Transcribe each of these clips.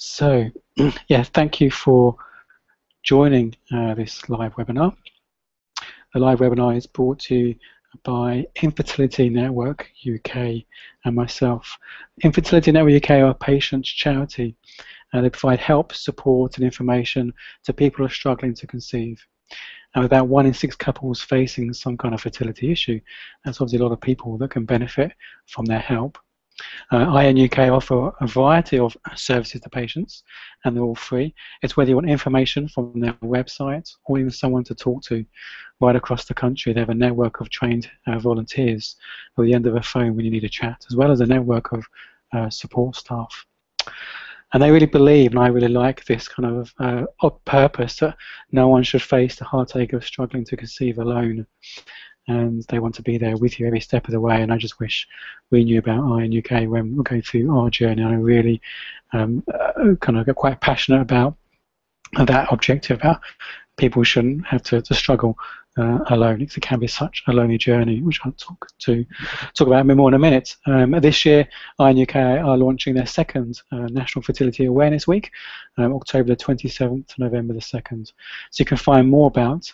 So, yeah, thank you for joining this live webinar. The live webinar is brought to you by Infertility Network UK and myself. Infertility Network UK are a patients' charity, and they provide help, support and information to people who are struggling to conceive. And with about 1 in 6 couples facing some kind of fertility issue, that's obviously a lot of people that can benefit from their help. IN UK offer a variety of services to patients, and they're all free. It's whether you want information from their website or even someone to talk to right across the country. They have a network of trained volunteers at the end of a phone when you need a chat, as well as a network of support staff. And they really believe, and I really like this kind of purpose, that no one should face the heartache of struggling to conceive alone. And they want to be there with you every step of the way. And I just wish we knew about IN UK when we're going through our journey. I really kind of get quite passionate about that objective, how people shouldn't have to struggle alone. It can be such a lonely journey, which I'll talk about more in a minute. This year, IN UK are launching their second National Fertility Awareness Week, October the 27th to November the 2nd. So you can find more about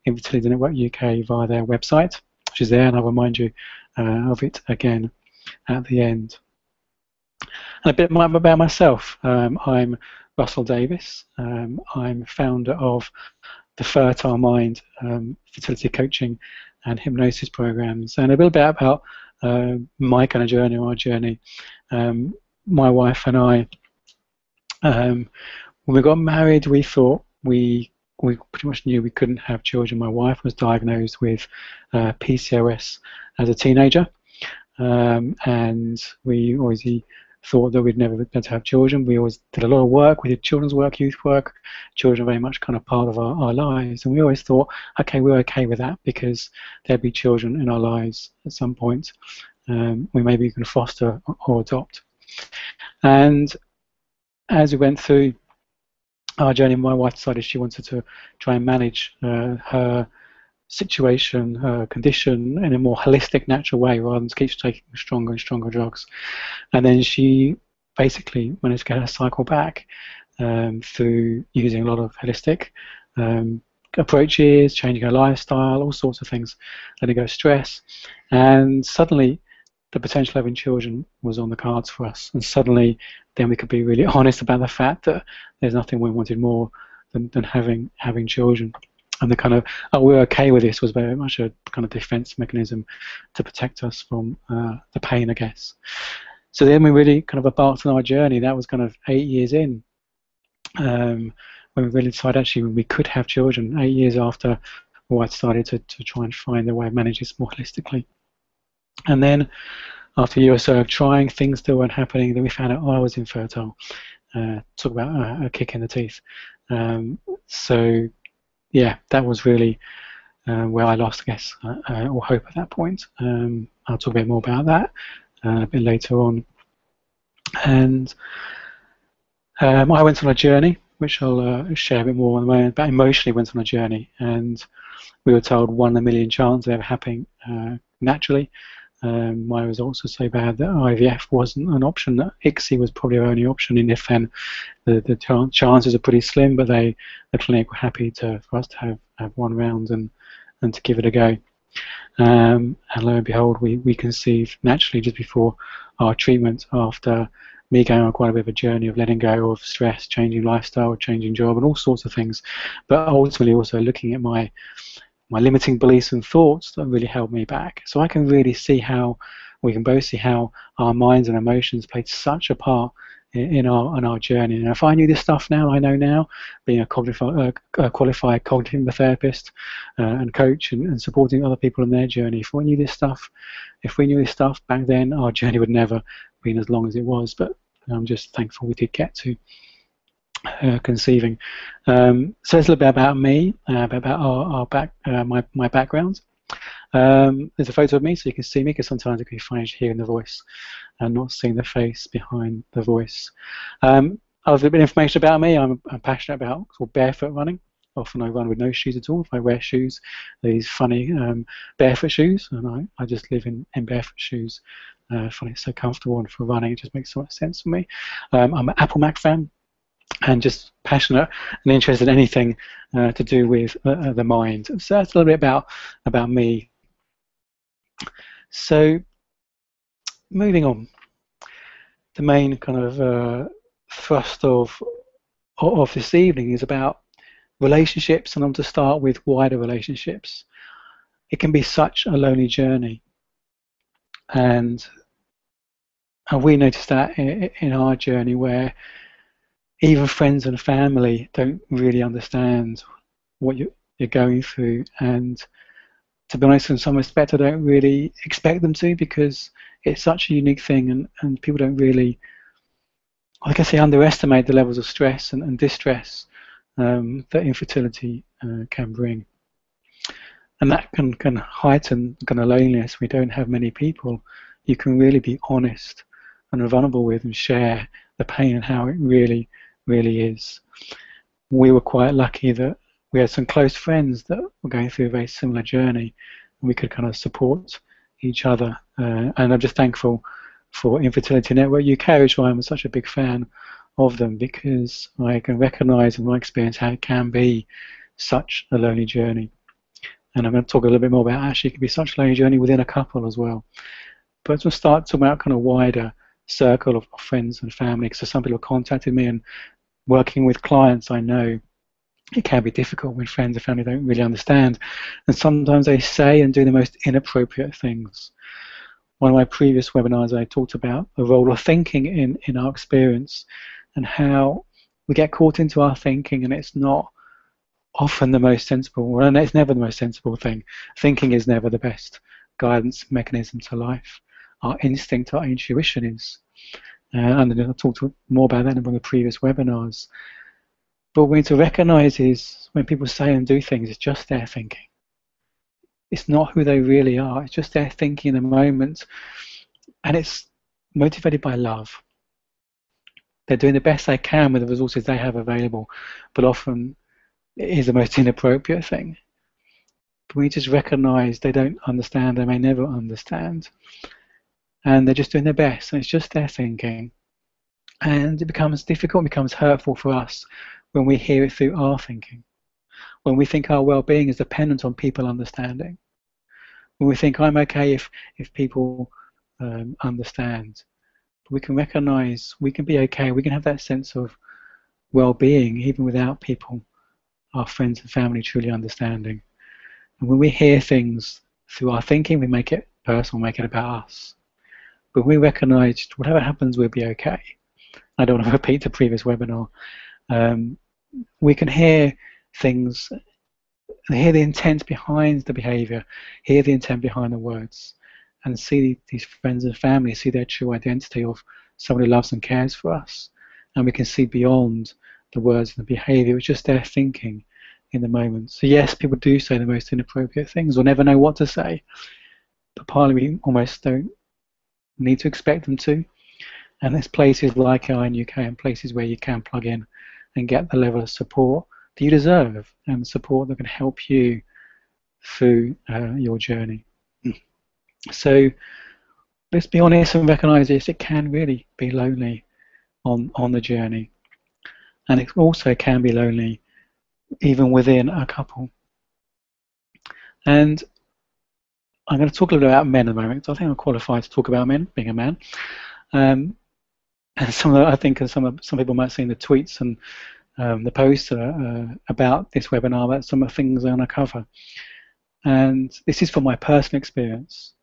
Infertility Network UK via their website, which is there, and I'll remind you of it again at the end. And a bit more about myself. I'm Russell Davis. I'm founder of the Fertile Mind fertility coaching and hypnosis programs, and a little bit about my kind of journey, our journey. My wife and I, when we got married, we thought we pretty much knew we couldn't have children. My wife was diagnosed with PCOS as a teenager, and we always thought that we'd never be able to have children. We always did a lot of work. We did children's work, youth work. Children are very much kind of part of our lives, and we always thought, okay, we're okay with that because there'll be children in our lives at some point. We maybe can foster or adopt. And as we went through our journey, my wife decided she wanted to try and manage her situation, her condition, in a more holistic, natural way, rather than keep taking stronger and stronger drugs. And then she basically managed to get her cycle back through using a lot of holistic approaches, changing her lifestyle, all sorts of things, letting go of stress, and suddenly the potential of having children was on the cards for us. And suddenly then we could be really honest about the fact that there's nothing we wanted more than having children. And the kind of, oh, we're okay with this, was very much a kind of defense mechanism to protect us from the pain, I guess. So then we really kind of embarked on our journey. That was kind of 8 years in, when we really decided actually we could have children, 8 years after I started to try and find a way of managing this more holistically. And then after a year or so of trying, things still weren't happening. Then we found out I was infertile. Talk about a kick in the teeth. So yeah, that was really where I lost, I guess, all hope at that point. I'll talk a bit more about that a bit later on. And I went on a journey, which I'll share a bit more in a moment, but emotionally went on a journey. And we were told 1 in a million chance of ever happening naturally. My results were so bad that IVF wasn't an option, that ICSI was probably our only option, and if then the chances are pretty slim, but the clinic were happy for us to have one round and to give it a go. And lo and behold, we conceived naturally just before our treatment, after me going on quite a bit of a journey of letting go of stress, changing lifestyle, changing job, and all sorts of things, but ultimately also looking at my limiting beliefs and thoughts that really held me back. So I can really see how we can both see how our minds and emotions played such a part in our journey. And if I knew this stuff now, I know now, being a qualified cognitive therapist and coach and supporting other people in their journey. If we knew this stuff back then, our journey would never been as long as it was. But I'm just thankful we did get to conceiving. So it's a little bit about me, about my background. There's a photo of me, so you can see me, because sometimes it can be funny hearing the voice and not seeing the face behind the voice. A little bit of information about me. I'm passionate about barefoot running. Often I run with no shoes at all. If I wear shoes, these funny barefoot shoes, and I just live in barefoot shoes. I find it so comfortable, and for running it just makes so much sense for me. I'm an Apple Mac fan, and just passionate and interested in anything to do with the mind. So that's a little bit about me. So moving on, the main kind of thrust of this evening is about relationships, and I'm to start with wider relationships. It can be such a lonely journey, and we noticed that in our journey, where even friends and family don't really understand what you're going through, and to be honest, in some respects, I don't really expect them to, because it's such a unique thing, and people don't really, I guess, they underestimate the levels of stress and distress that infertility can bring, and that can heighten kind of loneliness. We don't have many people you can really be honest and vulnerable with and share the pain and how it really is. We were quite lucky that we had some close friends that were going through a very similar journey, and we could kind of support each other. And I'm just thankful for Infertility Network UK, which is why I'm such a big fan of them, because I can recognise in my experience how it can be such a lonely journey. And I'm going to talk a little bit more about actually it can be such a lonely journey within a couple as well. But we'll start talking about kind of wider circle of friends and family. So some people have contacted me, and working with clients, I know it can be difficult when friends and family don't really understand, and sometimes they say and do the most inappropriate things. One of my previous webinars, I talked about the role of thinking in our experience, and how we get caught into our thinking, and it's not often the most sensible, and it's never the most sensible thing. Thinking is never the best guidance mechanism to life. Our instinct, our intuition is. And I'll talk more about that in one of the previous webinars. But what we need to recognise is when people say and do things, it's just their thinking. It's not who they really are. It's just their thinking in the moment, and it's motivated by love. They're doing the best they can with the resources they have available, but often it is the most inappropriate thing. But we just recognise they don't understand, they may never understand, and they're just doing their best, and it's just their thinking. And it becomes difficult, it becomes hurtful for us when we hear it through our thinking, when we think our well-being is dependent on people understanding, when we think I'm okay if people understand. But we can recognise we can be okay, we can have that sense of well-being even without people, our friends and family, truly understanding. And when we hear things through our thinking, we make it personal, make it about us. But when we recognise whatever happens, we'll be okay. I don't want to repeat the previous webinar. We can hear things, hear the intent behind the behaviour, hear the intent behind the words, and see these friends and family, see their true identity of someone who loves and cares for us. And we can see beyond the words and the behaviour, it's just their thinking in the moment. So yes, people do say the most inappropriate things or never know what to say, but partly we almost don't need to expect them to. And there's places like in UK and places where you can plug in and get the level of support that you deserve, and support that can help you through your journey. So let's be honest and recognise this, it can really be lonely on the journey, and it also can be lonely even within a couple. And I'm going to talk a little bit about men at the moment, so I think I'm qualified to talk about men, being a man. And I think some people might see in the tweets and the posts about this webinar that some of the things I'm going to cover. And this is from my personal experience.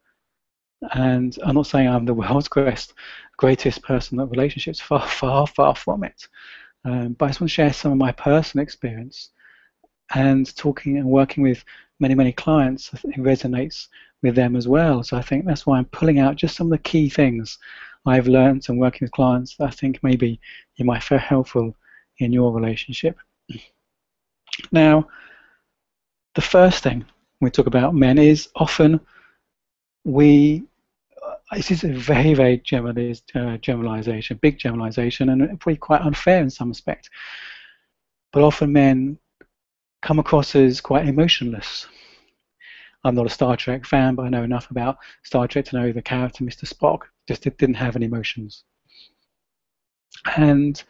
And I'm not saying I'm the world's greatest person at relationships, far from it. But I just want to share some of my personal experience, and talking and working with many clients, I think it resonates with them as well. So I think that's why I'm pulling out just some of the key things I've learned and working with clients that I think maybe you might find helpful in your relationship. Now, the first thing we talk about men is often this is a very generalization, big generalization, and probably quite unfair in some respect. But often men come across as quite emotionless. I'm not a Star Trek fan, but I know enough about Star Trek to know the character Mr. Spock just didn't have any emotions. And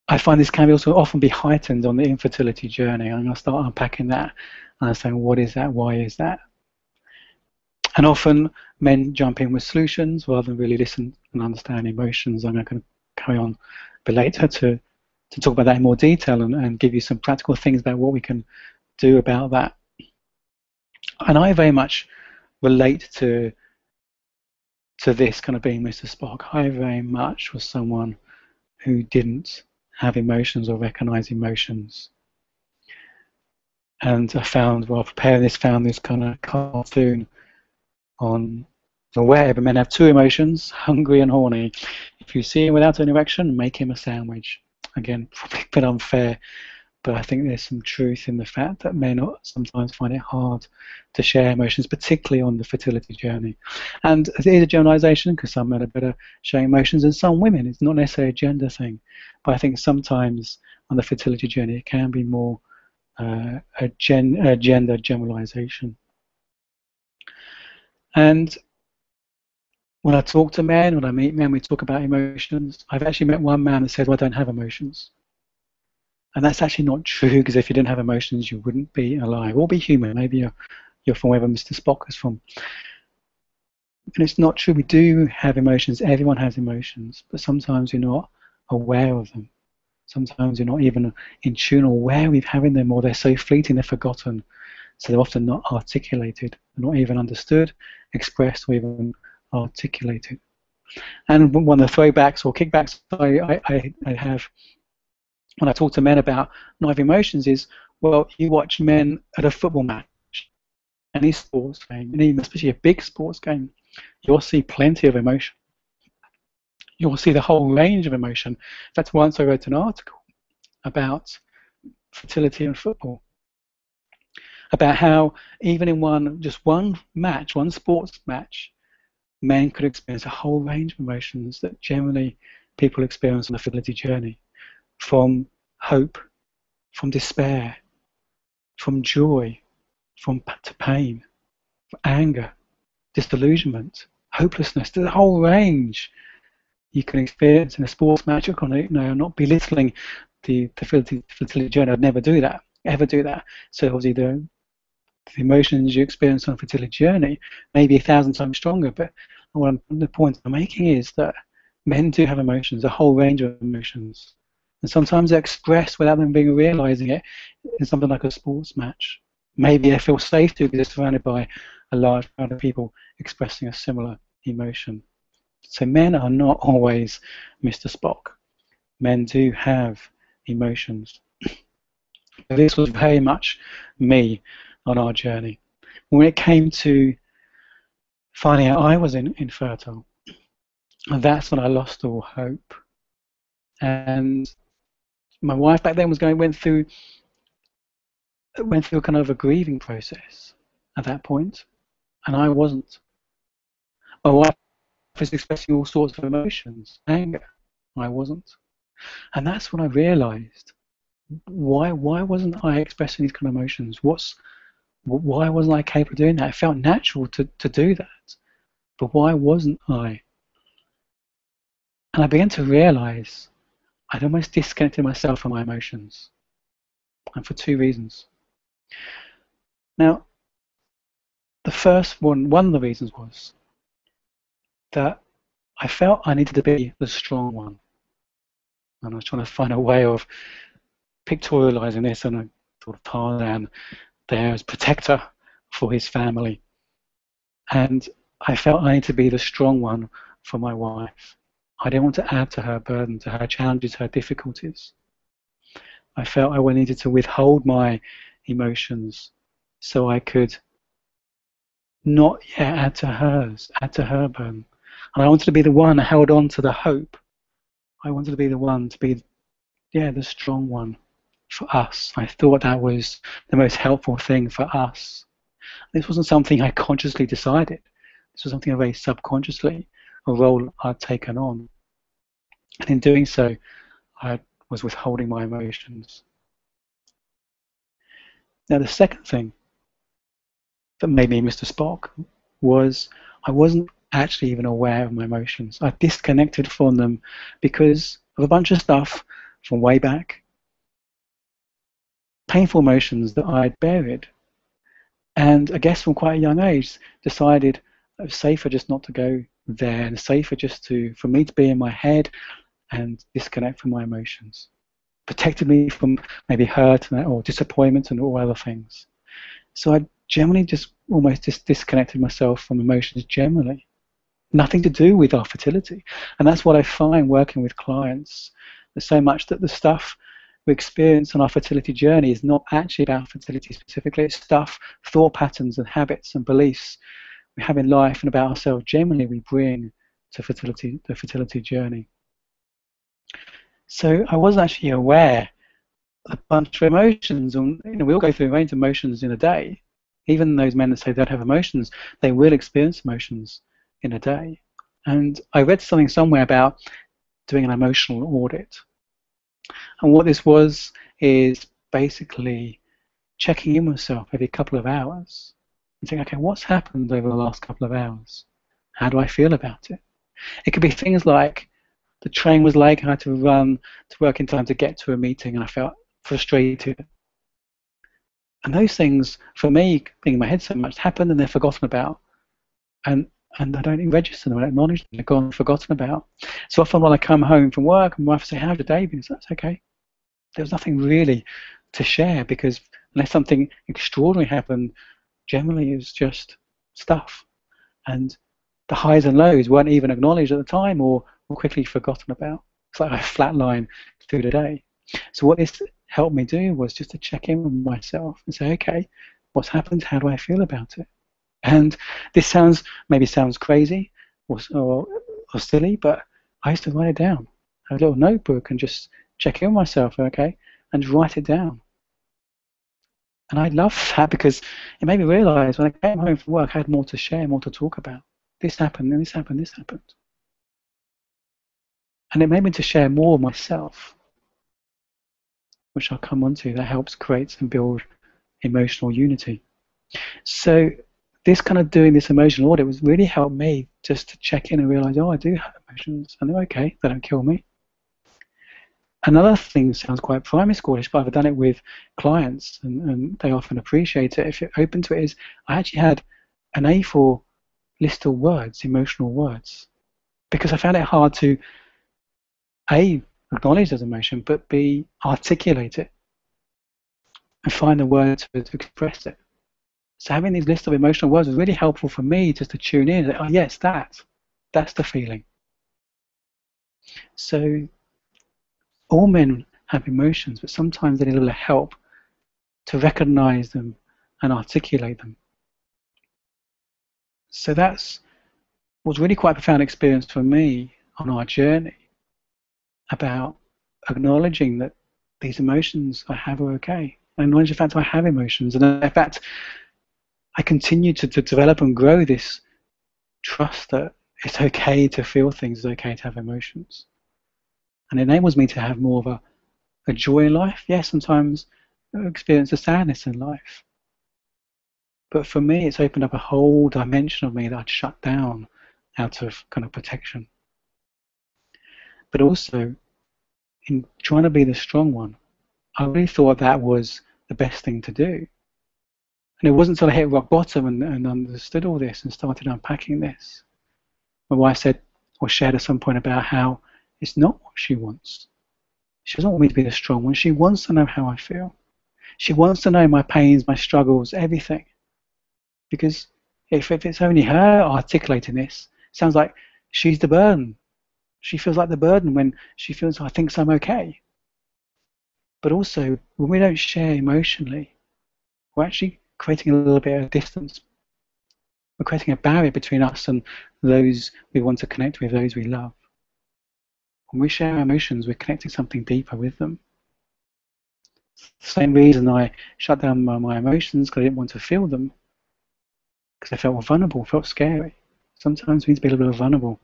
I find this can also often be heightened on the infertility journey. I'm going to start unpacking that and saying, what is that? Why is that? And often men jump in with solutions rather than really listen and understand emotions. I'm going to carry on a bit later to talk about that in more detail and give you some practical things about what we can do about that. And I very much relate to this kind of being Mr. Spock. I very much was someone who didn't have emotions or recognize emotions. And I found, while preparing this, found this kind of cartoon on the web. Men have two emotions, hungry and horny. If you see him without an erection, make him a sandwich. Again, probably a bit unfair, but I think there's some truth in the fact that men sometimes find it hard to share emotions, particularly on the fertility journey. And it is a generalization, because some men are better sharing emotions than some women. It's not necessarily a gender thing, but I think sometimes on the fertility journey it can be more a gender generalization. And when I talk to men, when I meet men, we talk about emotions. I've actually met one man that says, well, I don't have emotions. And that's actually not true, because if you didn't have emotions, you wouldn't be alive or be human. Maybe you're from wherever Mr. Spock is from. And it's not true. We do have emotions. Everyone has emotions, but sometimes you're not aware of them. Sometimes you're not even in tune or aware of having them, or they're so fleeting they're forgotten. So they're often not articulated, not even understood, expressed, or even articulated. And one of the throwbacks or kickbacks I have when I talk to men about not having emotions is, well, you watch men at a football match, any sports game, and even especially a big sports game, you'll see plenty of emotion. You'll see the whole range of emotion. That's once I wrote an article about fertility in football, about how even in just one match, one sports match, men could experience a whole range of emotions that generally people experience on the fertility journey, from hope, from despair, from joy, to pain, anger, disillusionment, hopelessness. There's a whole range you can experience in a sports match. I'm not belittling the fertility journey. I'd never do that, ever do that. So obviously the emotions you experience on a fertility journey may be 1,000 times stronger, but the point I'm making is that men do have emotions, a whole range of emotions. And sometimes they're expressed without them being realizing it in something like a sports match. Maybe they feel safe to because they're surrounded by a large crowd of people expressing a similar emotion. So men are not always Mr. Spock. Men do have emotions. But this was very much me on our journey. When it came to finding out I was infertile, and that's when I lost all hope. And my wife back then went through kind of a grieving process at that point, and I wasn't. My wife was expressing all sorts of emotions, anger. I wasn't. And that's when I realized, why wasn't I expressing these kind of emotions? Why wasn't I capable of doing that? It felt natural to do that, but why wasn't I? And I began to realize I'd almost disconnected myself from my emotions, and for two reasons. Now, the first one of the reasons was that I felt I needed to be the strong one. And I was trying to find a way of pictorializing this, and I thought of Tarzan there as protector for his family. And I felt I needed to be the strong one for my wife. I didn't want to add to her burden, to her challenges, her difficulties. I felt I needed to withhold my emotions so I could not add to her burden. And I wanted to be the one that held on to the hope. I wanted to be the one to be, the strong one for us. I thought that was the most helpful thing for us. This wasn't something I consciously decided. This was something very subconsciously, a role I'd taken on. And in doing so, I was withholding my emotions. Now, the second thing that made me Mr. Spock was I wasn't actually even aware of my emotions. I disconnected from them because of a bunch of stuff from way back, painful emotions that I'd buried. And I guess from quite a young age, decided it was safer just not to go there, and safer just for me to be in my head and disconnect from my emotions. Protected me from maybe hurt or disappointment and all other things. So I generally just almost disconnected myself from emotions generally. Nothing to do with our fertility. And that's what I find working with clients. There's so much that the stuff we experience on our fertility journey is not actually about fertility specifically. It's stuff, thought patterns and habits and beliefs we have in life and about ourselves generally we bring to the fertility journey. So I wasn't actually aware of a bunch of emotions. And, we all go through a range of emotions in a day. Even those men that say they don't have emotions, they will experience emotions in a day. And I read something somewhere about doing an emotional audit. And what this was is basically checking in with myself every couple of hours and saying, okay, what's happened over the last couple of hours? How do I feel about it? It could be things like the train was late, I had to run to work in time to get to a meeting and I felt frustrated. And those things, for me, being in my head so much, happen and they're forgotten about. And I don't register them, I don't acknowledge them, they're gone, forgotten about. So often when I come home from work, my wife will say, how's your day been? So that's okay. There was nothing really to share because unless something extraordinary happened, generally it was just stuff. And the highs and lows weren't even acknowledged at the time or were quickly forgotten about. It's like a flat line through the day. So what this helped me do was just to check in with myself and say, okay, what's happened? How do I feel about it? And this maybe sounds crazy or silly, but I used to write it down. I had a little notebook and just check in with myself, okay, and write it down. And I loved that because it made me realise when I came home from work, I had more to share, more to talk about. This happened, and this happened, this happened. And it made me to share more of myself, which I'll come on to. That helps create and build emotional unity. So this kind of doing this emotional audit was really helped me just to check in and realise, oh, I do have emotions, and they're okay, they don't kill me. Another thing sounds quite primary schoolish, but I've done it with clients, and they often appreciate it. If you're open to it, is I actually had an A4 list of words, emotional words, because I found it hard to A, acknowledge those emotion, but B, articulate it and find the words to express it. So having these lists of emotional words was really helpful for me just to tune in. Oh, yes, that's the feeling. So all men have emotions, but sometimes they need a little help to recognize them and articulate them. So that was really quite a profound experience for me on our journey about acknowledging that these emotions I have are okay. I acknowledge the fact I have emotions, and in fact, I continue to develop and grow this trust that it's okay to feel things, it's okay to have emotions. And it enables me to have more of a joy in life. Yes, sometimes I experience a sadness in life. But for me, it's opened up a whole dimension of me that I'd shut down out of kind of protection. But also, in trying to be the strong one, I really thought that was the best thing to do. And it wasn't until I hit rock bottom and understood all this and started unpacking this. My wife said, or shared at some point about how it's not what she wants. She doesn't want me to be the strong one. She wants to know how I feel. She wants to know my pains, my struggles, everything. Because if it's only her articulating this, it sounds like she's the burden. She feels like the burden when she feels I think I'm okay. But also, when we don't share emotionally, we're actually creating a little bit of distance. We're creating a barrier between us and those we want to connect with, those we love. When we share our emotions, we're connecting something deeper with them. Same reason I shut down my emotions, because I didn't want to feel them, because I felt vulnerable, felt scary. Sometimes we need to be a little bit vulnerable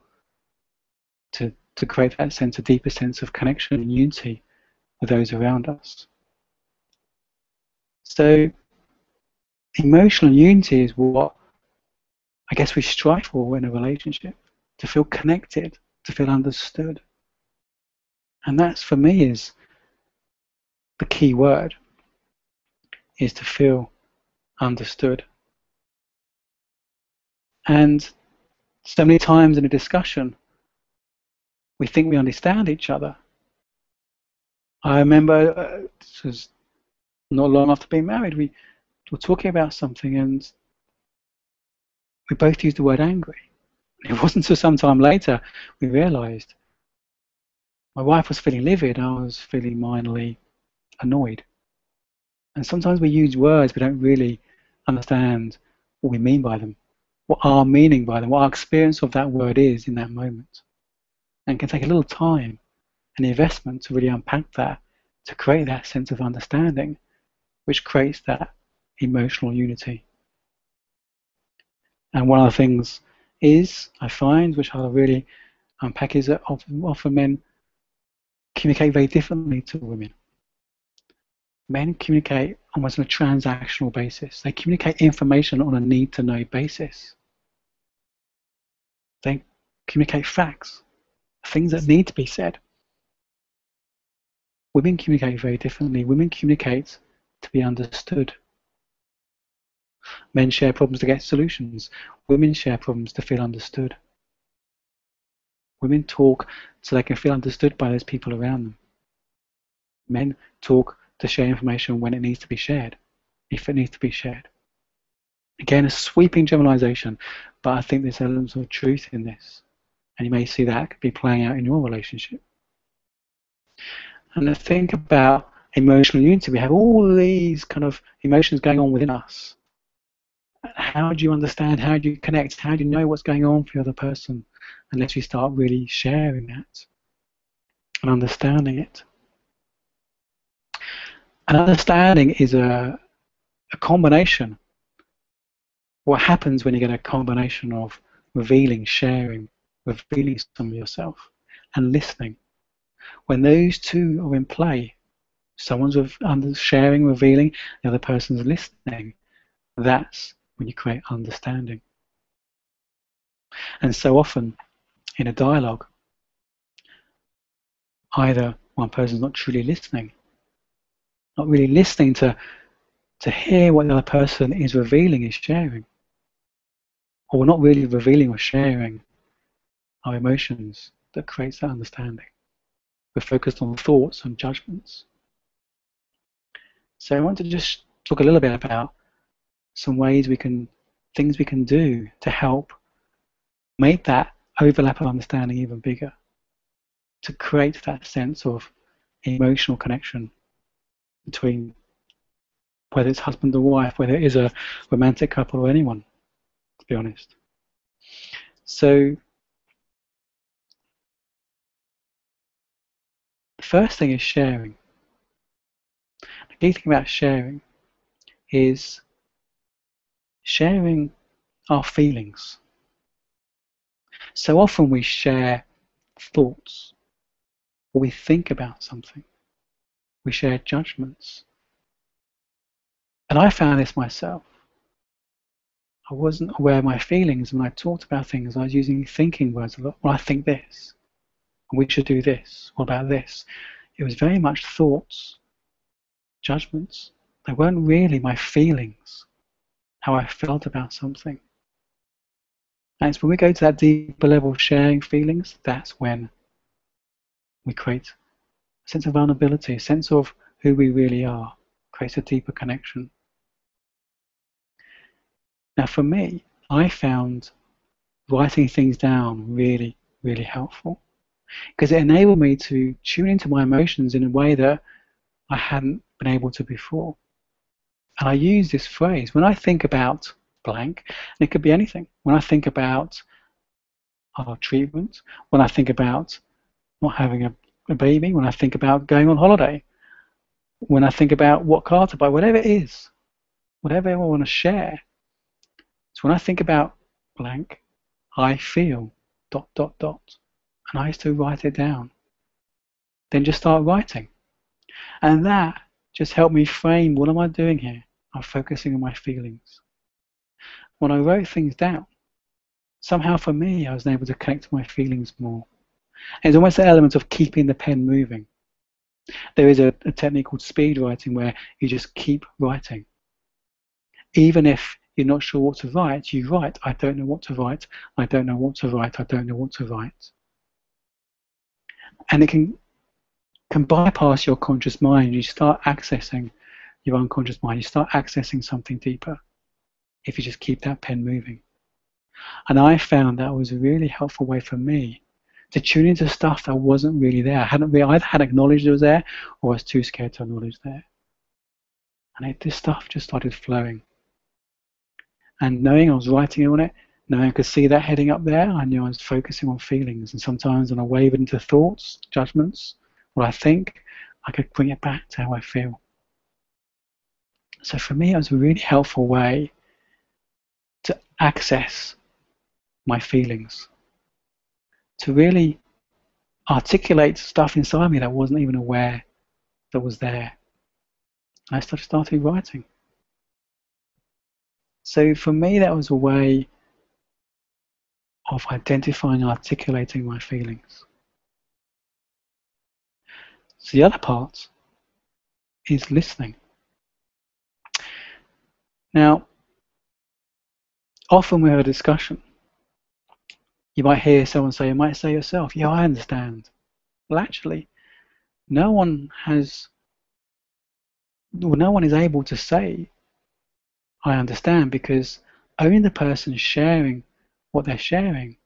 to create that sense, a deeper sense of connection and unity with those around us. So Emotional unity is what I guess we strive for in a relationship, to feel connected, to feel understood. And that's, for me, is the key word, is to feel understood. And so many times in a discussion, we think we understand each other. I remember, this was not long after being married, we were talking about something and we both used the word angry. It wasn't until some time later we realised my wife was feeling livid, I was feeling minorly annoyed. And sometimes we use words we don't really understand what we mean by them, what our meaning by them, what our experience of that word is in that moment. And it can take a little time and investment to really unpack that, to create that sense of understanding, which creates that emotional unity. And one of the things is, I find, which I'll really unpack, is that often men communicate very differently to women. Men communicate almost on a transactional basis. They communicate information on a need-to-know basis. They communicate facts, things that need to be said. Women communicate very differently. Women communicate to be understood. Men share problems to get solutions. Women share problems to feel understood. Women talk so they can feel understood by those people around them. Men talk to share information when it needs to be shared, if it needs to be shared. Again, a sweeping generalization, but I think there's elements of truth in this. And you may see that could be playing out in your relationship. And to think about emotional unity, we have all these kind of emotions going on within us. How do you understand? How do you connect? How do you know what's going on for the other person unless you start really sharing that and understanding it? And understanding is a combination. What happens when you get a combination of revealing, sharing, revealing some of yourself, and listening? When those two are in play, someone's sharing, revealing, the other person's listening, that's when you create understanding. And so often in a dialogue, either one person's not truly listening, not really listening to hear what the other person is revealing, is sharing, or we're not really revealing or sharing our emotions that creates that understanding. We're focused on thoughts and judgments. So I want to just talk a little bit about some ways things we can do to help make that overlap of understanding even bigger, to create that sense of emotional connection between, whether it's husband or wife, whether it is a romantic couple or anyone, to be honest. So the first thing is sharing. The key thing about sharing is sharing our feelings. So often we share thoughts, or we think about something. We share judgments. And I found this myself. I wasn't aware of my feelings when I talked about things. I was using thinking words a lot. Well, I think this. We should do this. What about this? It was very much thoughts, judgments. They weren't really my feelings, how I felt about something. And it's when we go to that deeper level of sharing feelings, that's when we create a sense of vulnerability, a sense of who we really are, creates a deeper connection. Now for me, I found writing things down really, really helpful, because it enabled me to tune into my emotions in a way that I hadn't been able to before. And I use this phrase, when I think about blank, and it could be anything. When I think about our treatment, when I think about not having a baby, when I think about going on holiday, when I think about what car to buy, whatever it is, whatever I want to share. So when I think about blank, I feel ... And I used to write it down. Then just start writing. And that just helped me frame, what am I doing here? I'm focusing on my feelings. When I wrote things down, somehow for me, I was able to connect to my feelings more. And it's almost an element of keeping the pen moving. There is a technique called speed writing where you just keep writing. Even if you're not sure what to write, you write, I don't know what to write, I don't know what to write, I don't know what to write. And it can bypass your conscious mind. You start accessing your unconscious mind. You start accessing something deeper if you just keep that pen moving. And I found that was a really helpful way for me to tune into stuff that wasn't really there. I either hadn't acknowledged it was there, or I was too scared to acknowledge there. And this stuff just started flowing. And knowing I was writing on it, knowing I could see that heading up there, I knew I was focusing on feelings. And sometimes when I wavered into thoughts, judgments, what I think, I could bring it back to how I feel. So for me, it was a really helpful way to access my feelings, to really articulate stuff inside me that I wasn't even aware that was there. And I started writing. So for me, that was a way of identifying and articulating my feelings. So the other part is listening. Now, often we have a discussion. You might hear someone say, you might say yourself, yeah, I understand. Well, actually, no one is able to say, I understand, because only the person sharing what they're sharing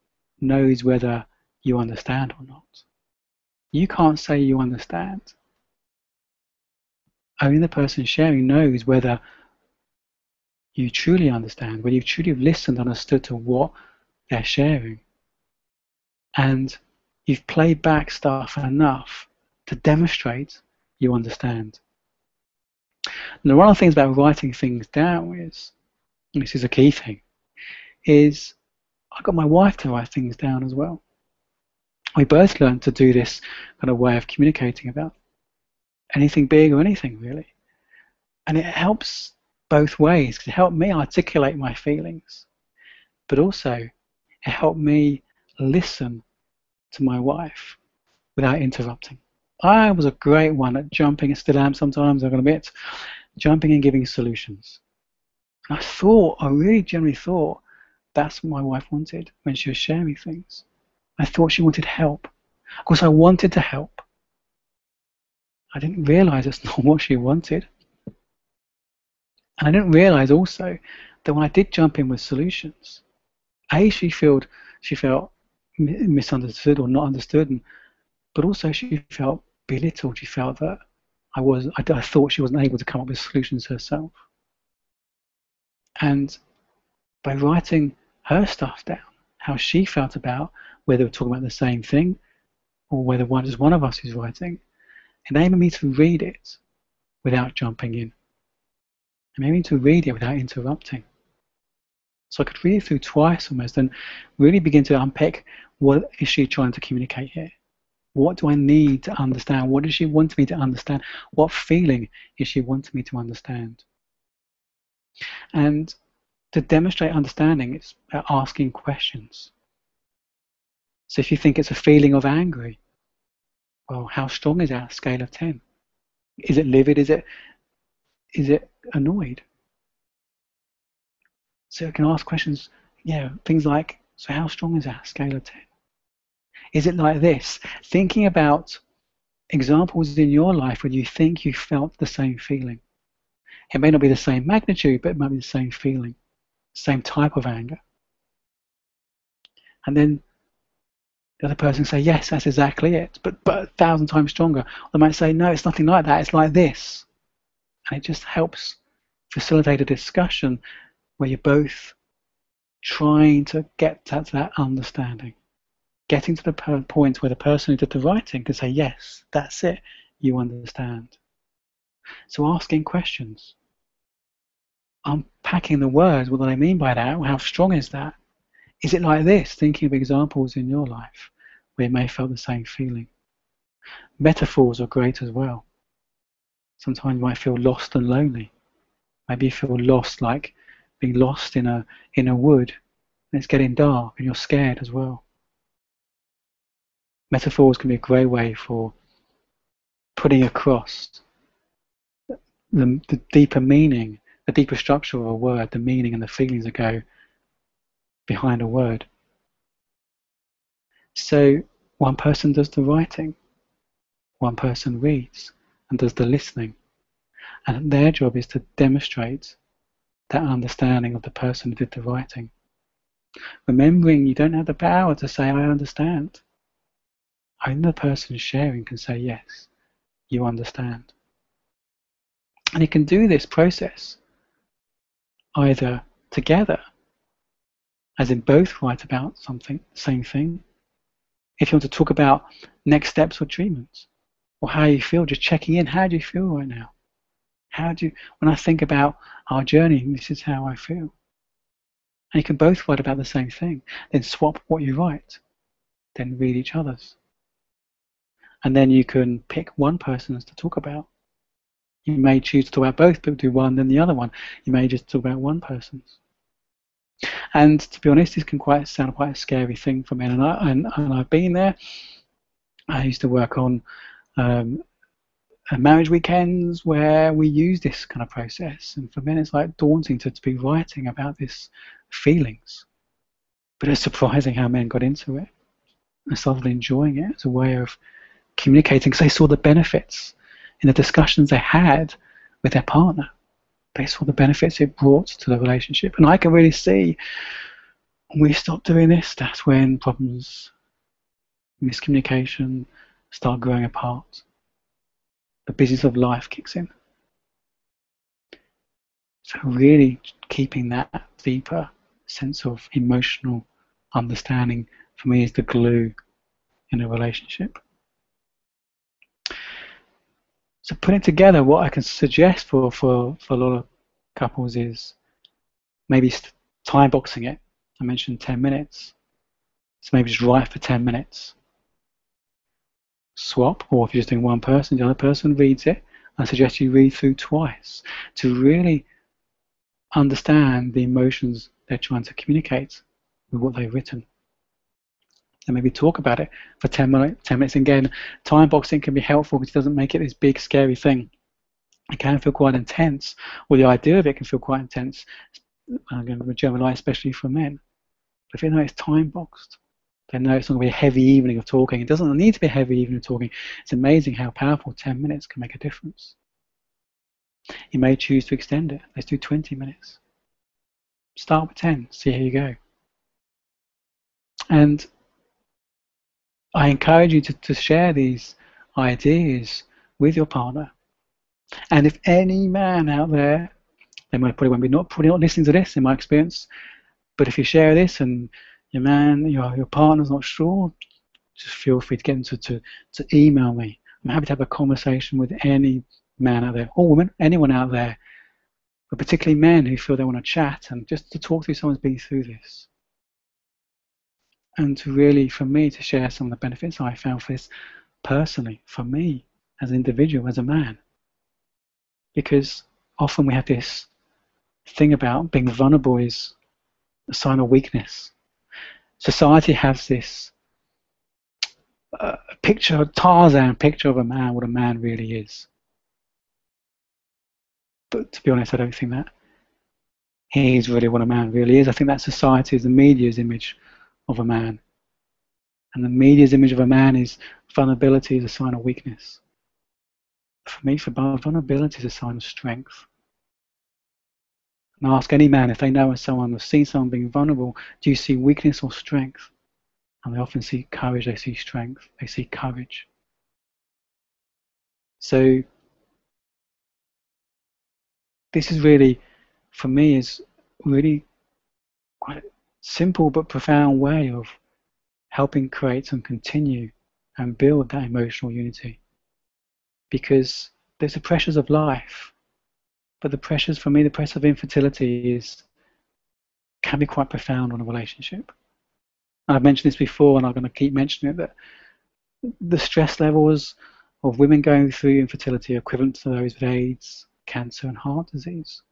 knows whether you understand or not. You can't say you understand. Only the person sharing knows whether you truly understand, whether you've truly listened, understood to what they're sharing. And you've played back stuff enough to demonstrate you understand. Now, one of the things about writing things down is, and this is a key thing, is I got my wife to write things down as well. We both learned to do this kind of way of communicating about anything big or anything really. And it helps both ways. It helped me articulate my feelings, but also it helped me listen to my wife without interrupting. I was a great one at jumping, still am sometimes, I'm going to admit, jumping and giving solutions. And I really genuinely thought that's what my wife wanted when she was sharing things. I thought she wanted help. Of course, I wanted to help. I didn't realize that's not what she wanted. And I didn't realize also that when I did jump in with solutions, she felt misunderstood or not understood, but also she felt belittled. She felt that I thought she wasn't able to come up with solutions herself. And by writing her stuff down, how she felt about whether we're talking about the same thing or whether just one of us is writing, enabled me to read it without jumping in. It made me to read it without interrupting. So I could read it through twice almost and really begin to unpick, what is she trying to communicate here? What do I need to understand? What does she want me to understand? What feeling is she wanting me to understand? And to demonstrate understanding, it's about asking questions. So if you think it's a feeling of anger, well, how strong is that on a scale of 10? Is it livid? Is it annoyed? So you can ask questions, things like, so how strong is that on a scale of 10? Is it like this? Thinking about examples in your life where you think you felt the same feeling. It may not be the same magnitude, but it might be the same feeling, same type of anger. And then the other person say, yes, that's exactly it, but 1,000 times stronger. They might say, no, it's nothing like that, it's like this. And it just helps facilitate a discussion where you're both trying to get to that understanding. Getting to the point where the person who did the writing can say, yes, that's it, you understand. So asking questions, unpacking the words, what do I mean by that? How strong is that? Is it like this? Thinking of examples in your life where you may have felt the same feeling. Metaphors are great as well. Sometimes you might feel lost and lonely. Maybe you feel lost, like being lost in a wood, and it's getting dark and you're scared as well. Metaphors can be a great way for putting across the deeper meaning, the deeper structure of a word, the meaning and the feelings that go behind a word. So one person does the writing, one person reads and does the listening, and their job is to demonstrate that understanding of the person who did the writing. Remembering you don't have the power to say, I understand. Only the person sharing can say, yes, you understand. And you can do this process either together, as in both write about something, same thing. If you want to talk about next steps or treatments, or how you feel, just checking in, how do you feel right now? When I think about our journey, this is how I feel. And you can both write about the same thing, then swap what you write, then read each other's. And then you can pick one person's to talk about. You may choose to talk about both, but do one then the other one. You may just talk about one person's. And to be honest, this can sound quite a scary thing for men, and I've been there. I used to work on marriage weekends where we use this kind of process, and for men it's like daunting to be writing about this feelings. But it's surprising how men got into it and started enjoying it as a way of communicating, because they saw the benefits in the discussions they had with their partner. They saw the benefits it brought to the relationship. And I can really see when we stop doing this, that's when problems, miscommunication, start growing apart. The business of life kicks in. So really keeping that deeper sense of emotional understanding, for me, is the glue in a relationship. So putting together, what I can suggest for a lot of couples is maybe time boxing it. I mentioned 10 minutes. So maybe just write for 10 minutes. Swap, or if you're just doing one person, the other person reads it. I suggest you read through twice to really understand the emotions they're trying to communicate with what they've written. And maybe talk about it for 10 minutes. Again, time boxing can be helpful because it doesn't make it this big, scary thing. It can feel quite intense, or the idea of it can feel quite intense. I'm going to generalize, especially for men. But if you know it's time boxed, then know it's not going to be a heavy evening of talking. It doesn't need to be a heavy evening of talking. It's amazing how powerful 10 minutes can make a difference. You may choose to extend it. Let's do 20 minutes. Start with 10, see how you go. And I encourage you to share these ideas with your partner. And if any man out there, they probably not listening to this in my experience, but if you share this and your man, your partner's not sure, just feel free to get them to email me. I'm happy to have a conversation with any man out there, or woman, anyone out there, but particularly men who feel they want to chat and just to talk through someone's been through this. And to really, for me, to share some of the benefits I found for this personally, for me, as an individual, as a man. Because often we have this thing about being vulnerable is a sign of weakness. Society has this picture, Tarzan picture of a man, what a man really is. But to be honest, I don't think that he's really what a man really is. I think that society is the media's image of a man. And the media's image of a man is vulnerability is a sign of weakness. For me, vulnerability is a sign of strength. And ask any man if they know someone or see someone being vulnerable, do you see weakness or strength? And they often see courage, they see strength, they see courage. So this is really, for me, is really quite a simple but profound way of helping create and continue and build that emotional unity. Because there's the pressures of life, but the pressures, for me, the pressure of infertility can be quite profound on a relationship. And I've mentioned this before, and I'm going to keep mentioning it, that the stress levels of women going through infertility are equivalent to those with AIDS, cancer, and heart disease.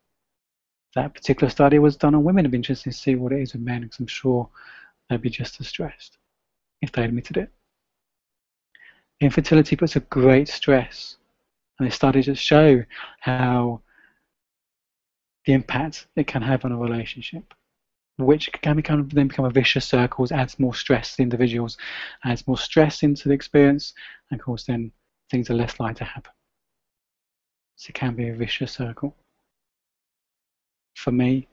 that particular study was done on women. It'd be interesting to see what it is with men, because I'm sure they'd be just as stressed if they admitted it. Infertility puts a great stress, and the studies just show how the impact it can have on a relationship, which can then become a vicious circle, adds more stress to individuals, adds more stress into the experience, and of course then things are less likely to happen. So it can be a vicious circle. For me,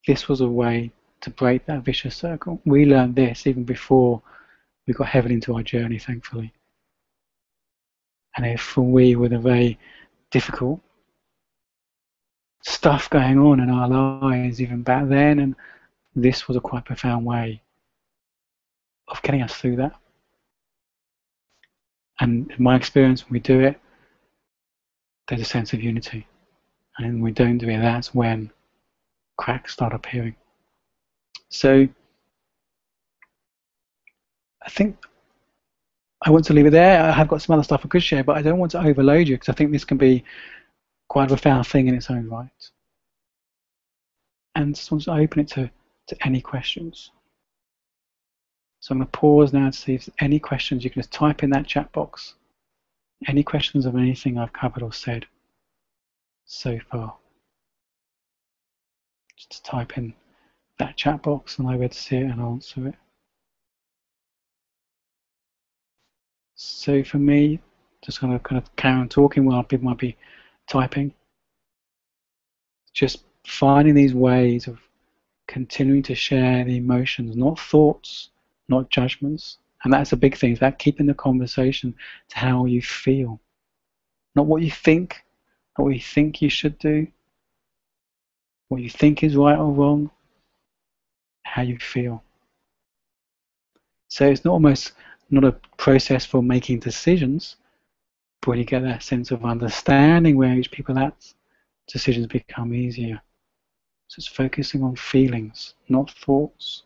this was a way to break that vicious circle. We learned this even before we got heavily into our journey, thankfully. And if we were the very difficult stuff going on in our lives even back then, and this was a quite profound way of getting us through that. And in my experience, when we do it, there's a sense of unity. And when we don't do it, that's when cracks start appearing. So I think I want to leave it there. I have got some other stuff I could share, but I don't want to overload you, because I think this can be quite a profound thing in its own right. And just want to open it to any questions. So I'm going to pause now to see if there's any questions. You can just type in that chat box. Any questions of anything I've covered or said so far. Just type in that chat box and I'll be able to see it and answer it. So for me, just going to kind of carry on talking while people might be typing. Just finding these ways of continuing to share the emotions, not thoughts, not judgments. And that's a big thing, is about keeping the conversation to how you feel. Not what you think, not what you think you should do, what you think is right or wrong, how you feel. So it's almost not a process for making decisions, but when you get that sense of understanding where each people are at, decisions become easier. So it's focusing on feelings, not thoughts.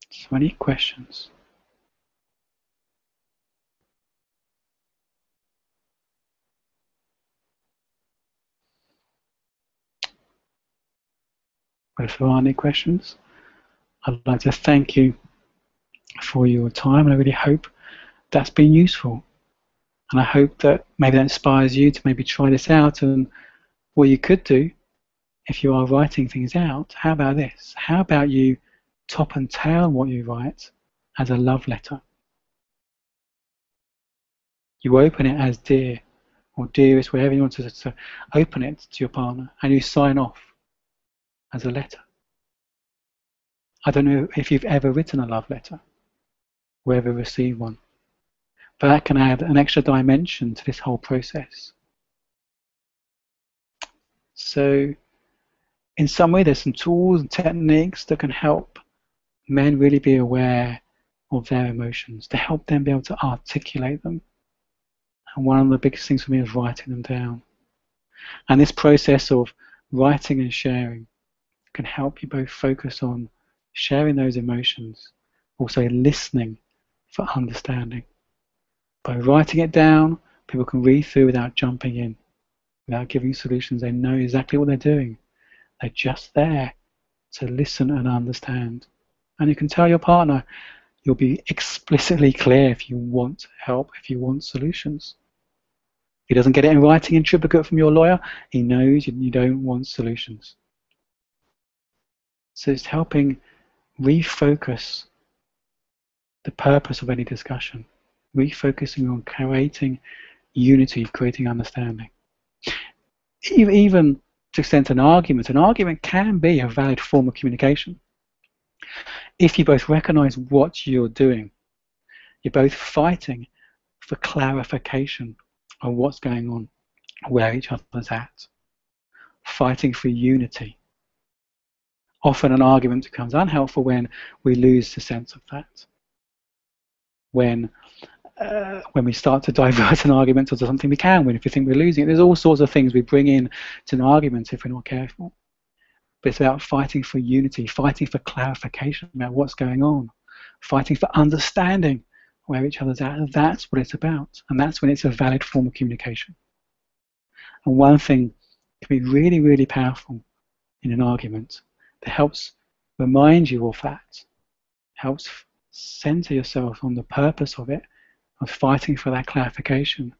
So any questions? But if there are any questions, I'd like to thank you for your time, and I really hope that's been useful. And I hope that maybe that inspires you to maybe try this out. And what you could do, if you are writing things out, how about this? How about you top and tail what you write as a love letter? You open it as dear or dearest, wherever you want to open it to your partner, and you sign off as a letter. I don't know if you've ever written a love letter or ever received one, but that can add an extra dimension to this whole process. So in some way, there's some tools and techniques that can help men really be aware of their emotions, to help them be able to articulate them. And one of the biggest things for me is writing them down. And this process of writing and sharing can help you both focus on sharing those emotions, also listening for understanding. By writing it down, people can read through without jumping in, without giving solutions. They know exactly what they're doing. They're just there to listen and understand. And you can tell your partner, you'll be explicitly clear if you want help, if you want solutions. If he doesn't get it in writing in triplicate from your lawyer, he knows you don't want solutions. So it's helping refocus the purpose of any discussion, refocusing on creating unity, creating understanding. Even to extend an argument can be a valid form of communication. If you both recognize what you're doing, you're both fighting for clarification of what's going on, where each other's at, fighting for unity. Often an argument becomes unhelpful when we lose the sense of that. When we start to divert an argument to something we can win, if we think we're losing it, there's all sorts of things we bring in to an argument if we're not careful. But it's about fighting for unity, fighting for clarification about what's going on, fighting for understanding where each other's at. That's what it's about, and that's when it's a valid form of communication. And one thing can be really, really powerful in an argument that helps remind you of that, helps center yourself on the purpose of it, of fighting for that clarification,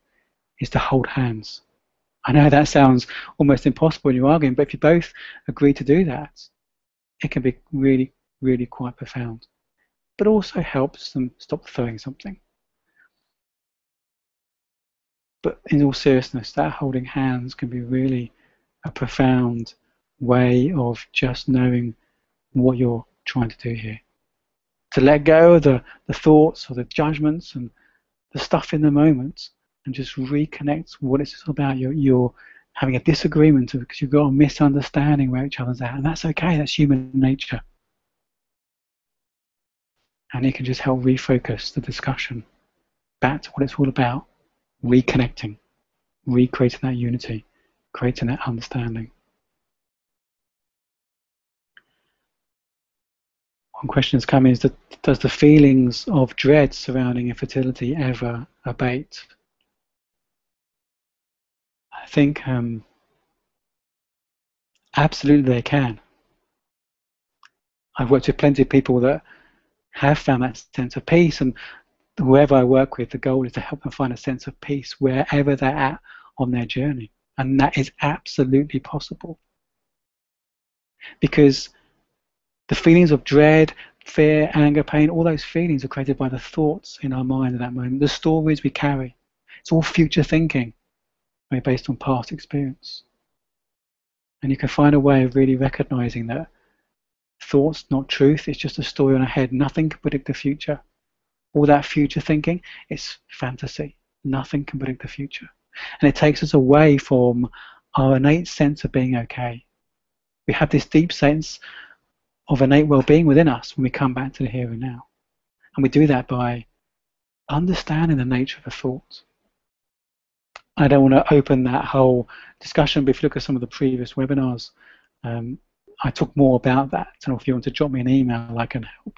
is to hold hands. I know that sounds almost impossible when you're arguing, but if you both agree to do that, it can be really, really quite profound. But also helps them stop throwing something. But in all seriousness, that holding hands can be really a profound way of just knowing what you're trying to do here. To let go of the thoughts or the judgments and the stuff in the moment and just reconnect what it's about. You're having a disagreement because you've got a misunderstanding where each other's at, and that's okay, that's human nature. And it can just help refocus the discussion back to what it's all about, reconnecting, recreating that unity, creating that understanding. One question that's come is, does the feelings of dread surrounding infertility ever abate? I think absolutely they can. I've worked with plenty of people that have found that sense of peace, and whoever I work with, the goal is to help them find a sense of peace wherever they're at on their journey. And that is absolutely possible. Because the feelings of dread, fear, anger, pain, all those feelings are created by the thoughts in our mind at that moment, the stories we carry. It's all future thinking based on past experience. And you can find a way of really recognizing that thoughts, not truth, it's just a story in our head. Nothing can predict the future. All that future thinking, it's fantasy. Nothing can predict the future. And it takes us away from our innate sense of being okay. We have this deep sense of innate well-being within us when we come back to the here and now. And we do that by understanding the nature of the thought. I don't want to open that whole discussion, but if you look at some of the previous webinars, I talk more about that. So if you want to drop me an email, I can help,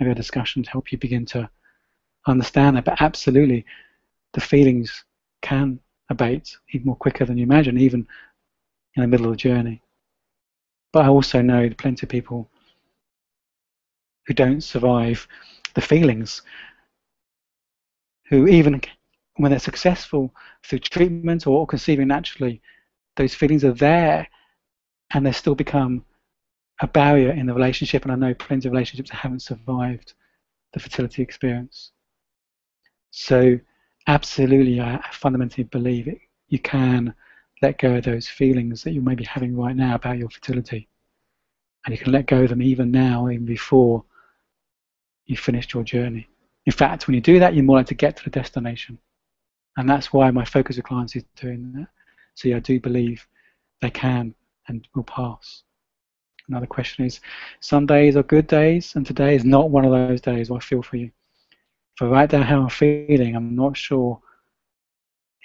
maybe a discussion to help you begin to understand that. But absolutely, the feelings can abate even more quicker than you imagine, even in the middle of the journey. But I also know plenty of people who don't survive the feelings, who even when they're successful through treatment or conceiving naturally, those feelings are there and they still become a barrier in the relationship. And I know plenty of relationships that haven't survived the fertility experience. So absolutely, I fundamentally believe it. You can let go of those feelings that you may be having right now about your fertility. And you can let go of them even now, even before you finished your journey. In fact, when you do that, you're more likely to get to the destination. And that's why my focus with clients is doing that. So yeah, I do believe they can and will pass. Another question is, some days are good days, and today is not one of those days. I feel for you. If I write down how I'm feeling, I'm not sure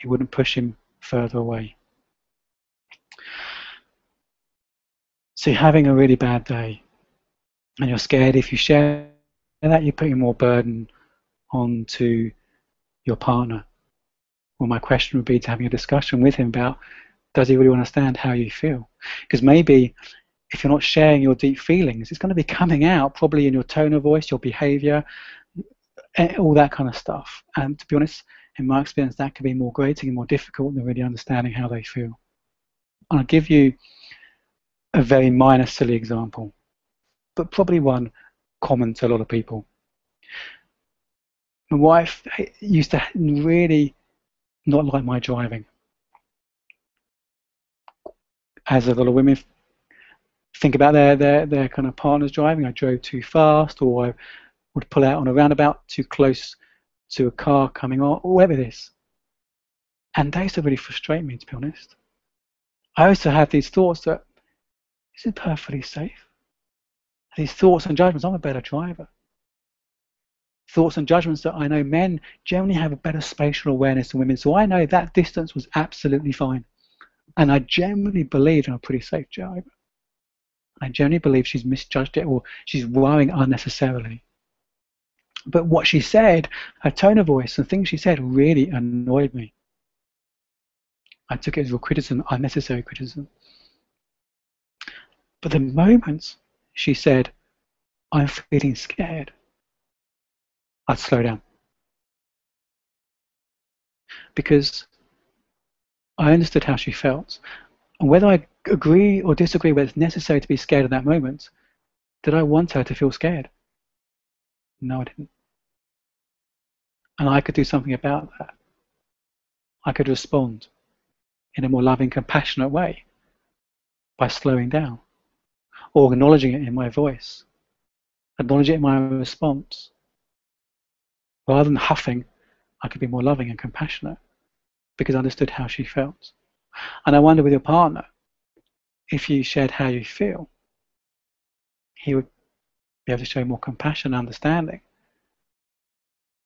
it wouldn't push him further away. So you're having a really bad day, and you're scared if you share that, you're putting more burden onto your partner. Well, my question would be to having a discussion with him about, does he really understand how you feel? Because maybe if you're not sharing your deep feelings, it's going to be coming out probably in your tone of voice, your behavior, all that kind of stuff. And to be honest, in my experience, that can be more grating and more difficult than really understanding how they feel. And I'll give you a very minor, silly example, but probably one common to a lot of people. My wife used to really not like my driving. As a lot of women think about their kind of partners driving, I drove too fast, or I would pull out on a roundabout too close to a car coming on, or whatever it is. And they used to really frustrate me, to be honest. I also have these thoughts that, is it perfectly safe? These thoughts and judgments, I'm a better driver. Thoughts and judgments that I know men generally have a better spatial awareness than women, so I know that distance was absolutely fine. And I generally believe I'm a pretty safe driver. I generally believe she's misjudged it, or she's worrying unnecessarily. But what she said, her tone of voice and things she said really annoyed me. I took it as real criticism, unnecessary criticism. But the moment she said, I'm feeling scared, I'd slow down. Because I understood how she felt. And whether I agree or disagree whether it's necessary to be scared in that moment, did I want her to feel scared? No, I didn't. And I could do something about that. I could respond in a more loving, compassionate way by slowing down or acknowledging it in my voice, acknowledging it in my response. Rather than huffing, I could be more loving and compassionate because I understood how she felt. And I wonder with your partner, if you shared how you feel, he would be able to show more compassion and understanding.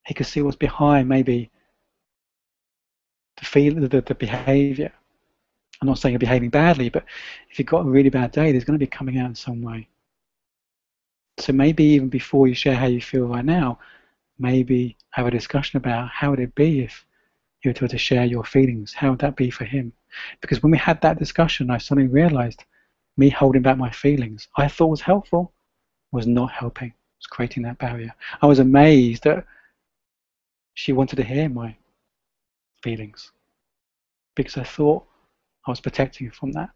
He could see what's behind maybe the behaviour. I'm not saying you're behaving badly, but if you've got a really bad day, there's going to be coming out in some way. So maybe even before you share how you feel right now, maybe have a discussion about how would it be if you were to share your feelings? How would that be for him? Because when we had that discussion, I suddenly realised me holding back my feelings, I thought was helpful, was not helping. It was creating that barrier. I was amazed that she wanted to hear my feelings because I thought I was protecting her from that.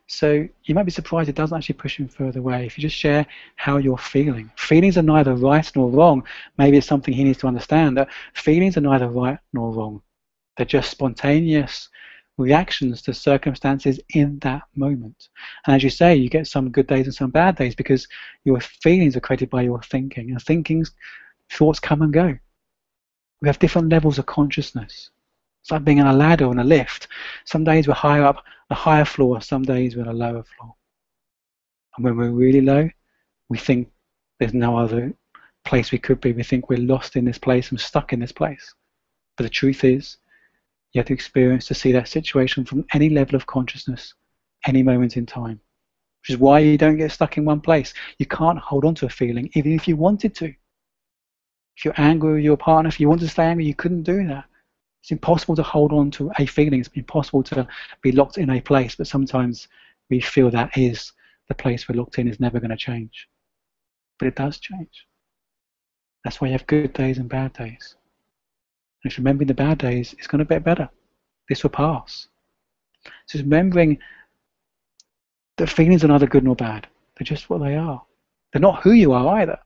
So you might be surprised it doesn't actually push him further away if you just share how you're feeling. Feelings are neither right nor wrong. Maybe it's something he needs to understand, that feelings are neither right nor wrong. They're just spontaneous reactions to circumstances in that moment. And as you say, you get some good days and some bad days because your feelings are created by your thinking. And thoughts come and go. We have different levels of consciousness. It's like being on a ladder or on a lift. Some days we're higher up, a higher floor, some days we're on a lower floor. And when we're really low, we think there's no other place we could be. We think we're lost in this place and stuck in this place. But the truth is, you have to experience to see that situation from any level of consciousness, any moment in time. Which is why you don't get stuck in one place. You can't hold on to a feeling, even if you wanted to. If you're angry with your partner, if you wanted to stay angry, you couldn't do that. It's impossible to hold on to a feeling. It's impossible to be locked in a place, but sometimes we feel that is the place we're locked in is never going to change. But it does change. That's why you have good days and bad days. And if you're remembering the bad days, it's going to get better. This will pass. So it's remembering that feelings are neither good nor bad. They're just what they are. They're not who you are either.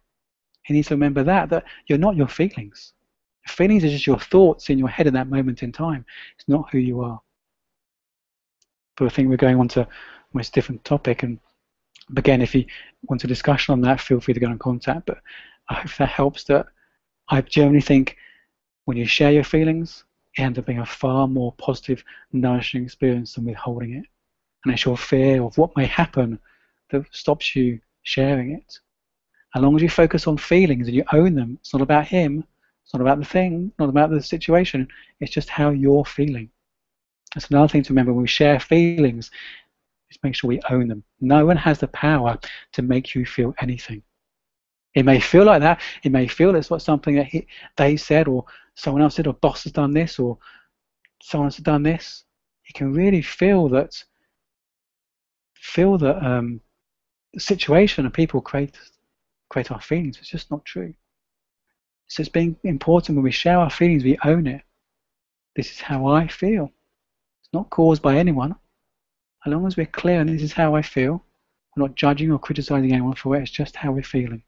You need to remember that you're not your feelings. Feelings are just your thoughts in your head in that moment in time. It's not who you are. But I think we're going on to a almost different topic. And again, if you want a discussion on that, feel free to get in contact. But I hope that helps. That I generally think when you share your feelings, it ends up being a far more positive, nourishing experience than withholding it. And it's your fear of what may happen that stops you sharing it. As long as you focus on feelings and you own them, it's not about him. It's not about the thing, not about the situation. It's just how you're feeling. That's another thing to remember when we share feelings, is make sure we own them. No one has the power to make you feel anything. It may feel like that. It may feel it's what something that they said, or someone else said, or boss has done this, or someone else has done this. You can really feel that the situation and people create our feelings. It's just not true. So it's being important when we share our feelings, we own it. This is how I feel. It's not caused by anyone. As long as we're clear and this is how I feel, we're not judging or criticizing anyone for it, it's just how we're feeling.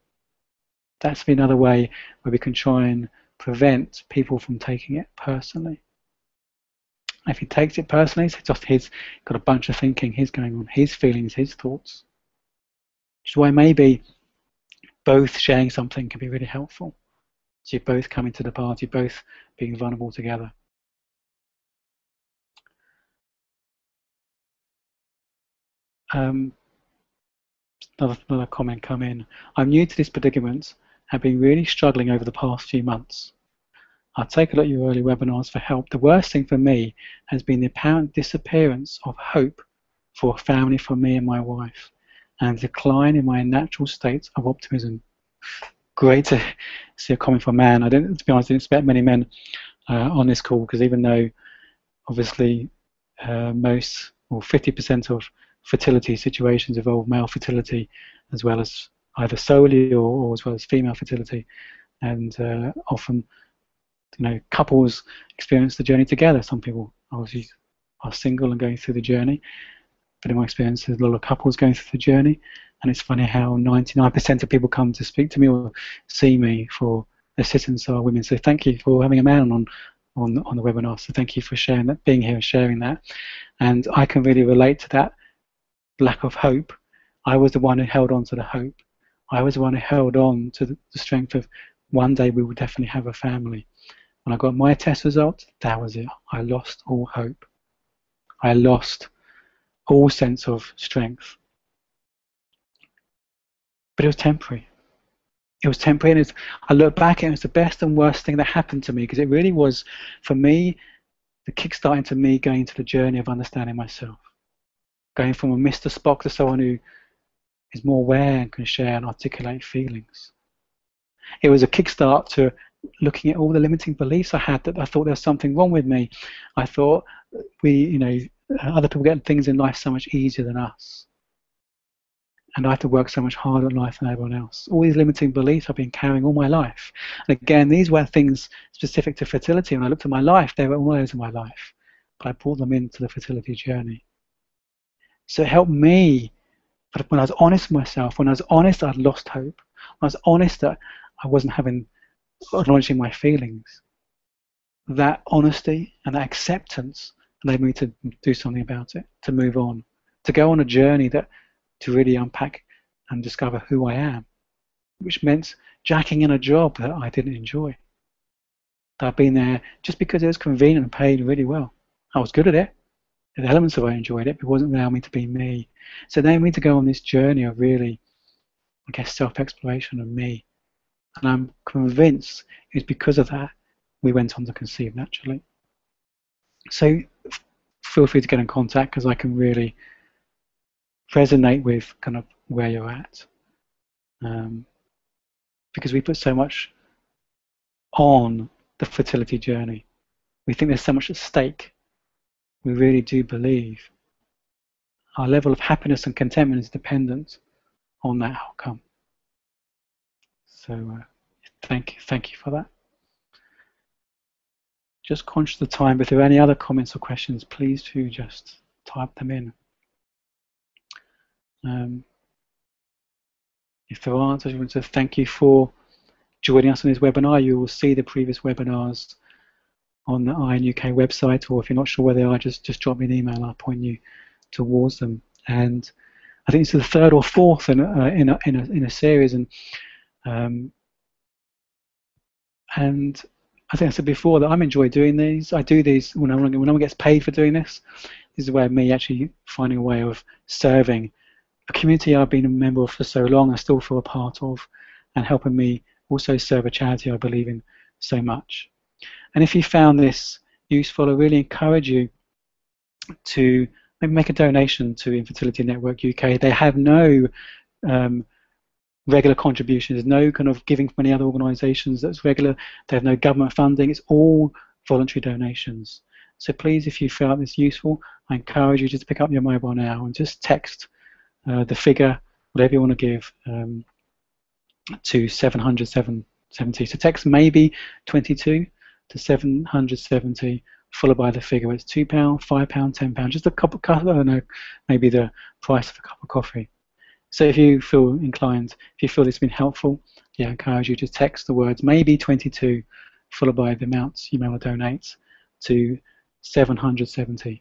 That's another way where we can try and prevent people from taking it personally. If he takes it personally, it's just he's got a bunch of thinking, he's going on, his feelings, his thoughts. Which is why maybe both sharing something can be really helpful. So you're both coming to the party, both being vulnerable together. Another comment come in. I'm new to this predicament and have been really struggling over the past few months. I'll take a look at your early webinars for help. The worst thing for me has been the apparent disappearance of hope for a family for me and my wife, and decline in my natural state of optimism. Great to see a comment from a man. To be honest, I didn't expect many men on this call, because even though Obviously, most or 50% of fertility situations involve male fertility as well as either solely or as well as female fertility, and often couples experience the journey together. Some people obviously are single and going through the journey, but in my experience there's a lot of couples going through the journey, and it's funny how 99% of people come to speak to me or see me for assistance are women. So thank you for having a man on the webinar. So thank you for sharing that, being here and sharing that. And I can really relate to that lack of hope. I was the one who held on to the hope. I was the one who held on to the strength of one day we will definitely have a family. When I got my test result, that was it. I lost all hope. I lost all sense of strength. But it was temporary. It was temporary, and I look back and it was the best and worst thing that happened to me, because it really was, for me, the kick-starting to me going into the journey of understanding myself. Going from a Mr. Spock to someone who is more aware and can share and articulate feelings. It was a kickstart to looking at all the limiting beliefs I had, that I thought there was something wrong with me. I thought other people get things in life so much easier than us, and I have to work so much harder in life than everyone else. All these limiting beliefs I've been carrying all my life. And again, these were things specific to fertility. When I looked at my life, they were always in my life, but I brought them into the fertility journey. So it helped me. But when I was honest with myself, when I was honest I'd lost hope, when I was honest that I wasn't acknowledging my feelings, that honesty and that acceptance enabled me to do something about it, to move on, to go on a journey to really unpack and discover who I am, which meant jacking in a job that I didn't enjoy. That I'd been there just because it was convenient and paid really well. I was good at it. The elements of it I enjoyed it, but it wasn't allowing me to be me. So they need to go on this journey of really, I guess, self-exploration of me. And I'm convinced it's because of that we went on to conceive naturally. So feel free to get in contact, because I can really resonate with kind of where you're at. Because we put so much on the fertility journey. We think there's so much at stake. We really do believe our level of happiness and contentment is dependent on that outcome. So thank you for that. Just conscious of the time, but if there are any other comments or questions, please do just type them in. If there aren't, I just want to thank you for joining us on this webinar. You will see the previous webinars on the IN UK website, or if you're not sure where they are, just drop me an email and I'll point you towards them. And I think it's the third or fourth in a series, and I think I said before that I'm enjoy doing these. I do these when no one gets paid for doing this. This is a way of me actually finding a way of serving a community I've been a member of for so long, I still feel a part of, and helping me also serve a charity I believe in so much. And if you found this useful, I really encourage you to maybe make a donation to Infertility Network UK. They have no regular contributions. There's no kind of giving from any other organisations that's regular. They have no government funding. It's all voluntary donations. So please, if you felt this useful, I encourage you just to pick up your mobile now and just text the figure, whatever you want to give, to 770. So text maybe 22 to 770, followed by the figure. It's £2, £5, £10, just a cup of coffee. I don't know, maybe the price of a cup of coffee. So if you feel inclined, if you feel this has been helpful, I encourage you to text the words maybe 22, followed by the amounts you may want to donate, to 770.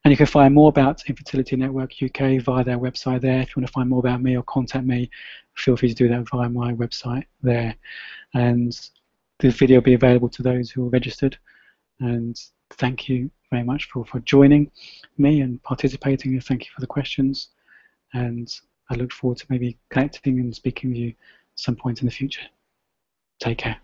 And you can find more about Infertility Network UK via their website there. If you want to find more about me or contact me, feel free to do that via my website there. And the video will be available to those who are registered. And thank you very much for joining me and participating, and thank you for the questions. And I look forward to maybe connecting and speaking with you some point in the future. Take care.